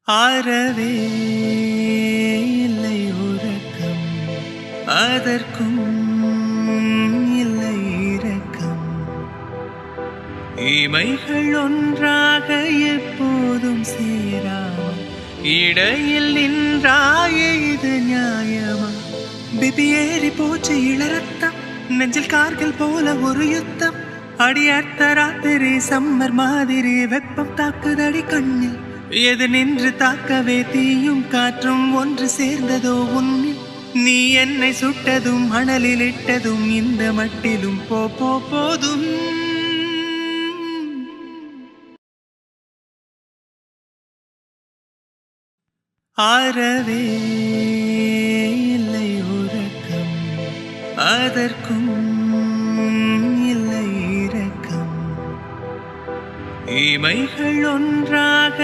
ஆறவே இல்லை உறக்கம், அதற்கும் இல்லை இரக்கம். இமைகள் ஒன்றாக எப்போதும் சேராமல் இடையில் நின்றாயே, இது நியாயமா? பிபி ஏறி போச்சு இளரத்தம், நெஞ்சில் கார்கள் போல ஒரு யுத்தம். அடியர்த்த ராத்திரி சம்மர் மாதிரி வெப்பம் தாக்குதடி கண்ணில். எது நின்று தாக்கவே தீயும் காற்றும் ஒன்று சேர்ந்ததோ உன்னில். நீ என்னை சுட்டதும் அனலில் இட்டதும் இந்த மட்டிலும் போதும். ஆறவே இல்லை உறக்கம், அதற்கும் இல்லை இரக்கம். இமைகள் ஒன்றாக